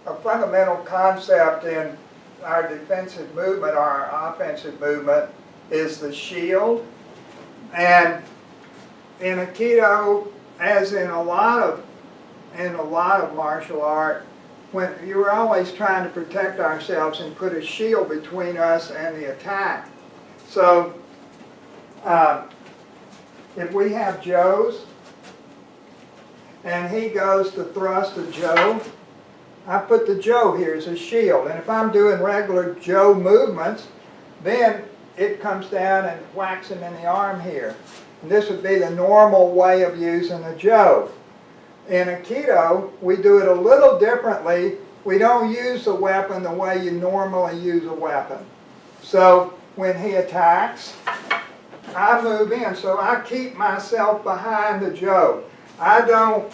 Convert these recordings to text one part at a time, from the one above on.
a fundamental concept in our defensive movement, our offensive movement, is the shield. And in Aikido, as in a lot of martial art, when you're always trying to protect ourselves and put a shield between us and the attack. So if we have Joe's and he goes to thrust a Joe, I put the Joe here as a shield. And if I'm doing regular Joe movements, then it comes down and whacks him in the arm here. And this would be the normal way of using a Joe. In Aikido, we do it a little differently. We don't use the weapon the way you normally use a weapon. So when he attacks, I move in. So I keep myself behind the Joe. I don't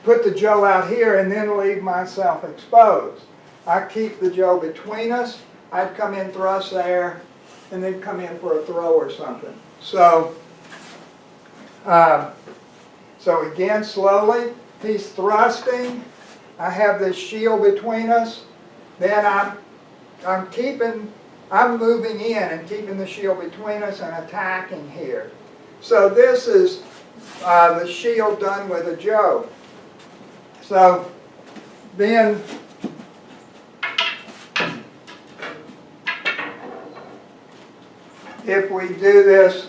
put the Joe out here and then leave myself exposed. I keep the Joe between us. I'd come in, thrust there, and then come in for a throw or something. So again, slowly, he's thrusting. I have this shield between us. Then I'm moving in and keeping the shield between us and attacking here. So this is the shield done with a Joe. So then if we do this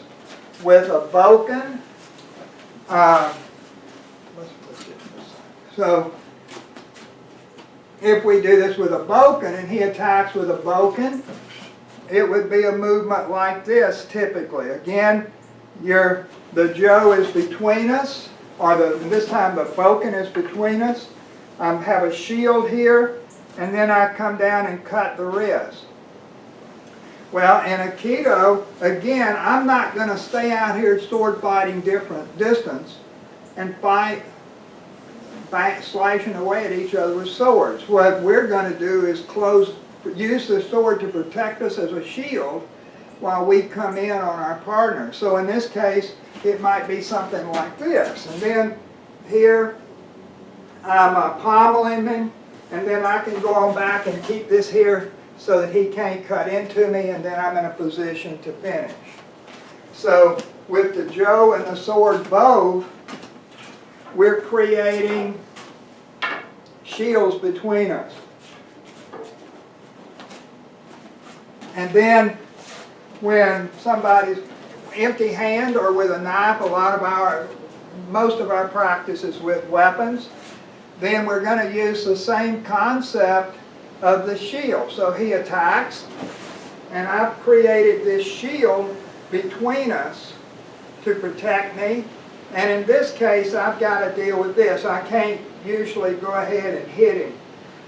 with a boken, so if we do this with a boken and he attacks with a boken, it would be a movement like this typically. Again, the Joe is between us, or this time the boken is between us. I have a shield here, and then I come down and cut the wrist. Well, in Aikido, again, I'm not going to stay out here sword fighting different distance and fight slashing away at each other with swords. What we're going to do is use the sword to protect us as a shield while we come in on our partner. So in this case, it might be something like this. And then here, I'm pommeling him, and then I can go on back and keep this here so that he can't cut into me, and then I'm in a position to finish. So with the Joe and the sword both, we're creating shields between us. And then when somebody's empty hand or with a knife, most of our practice is with weapons, then we're going to use the same concept of the shield. So he attacks, and I've created this shield between us to protect me. And in this case, I've got to deal with this. I can't usually go ahead and hit him.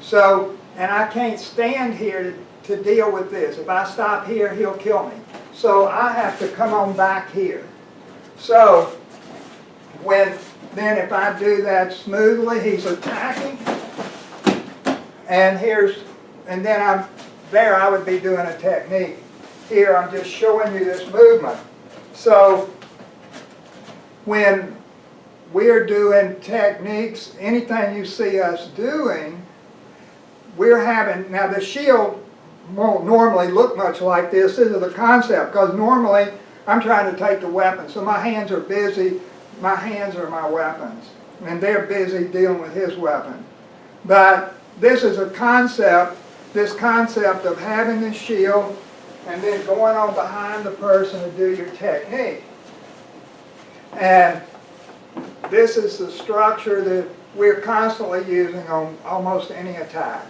So, and I can't stand here to deal with this. If I stop here, he'll kill me. So I have to come on back here. So then if I do that smoothly, he's attacking. And then I would be doing a technique. Here I'm just showing you this movement. So when we're doing techniques, anything you see us doing, now the shield won't normally look much like this. This is the concept, because normally I'm trying to take the weapon. So my hands are busy. My hands are my weapons. And they're busy dealing with his weapon. But this is a concept, this concept of having the shield and then going on behind the person to do your technique. And this is the structure that we're constantly using on almost any attack.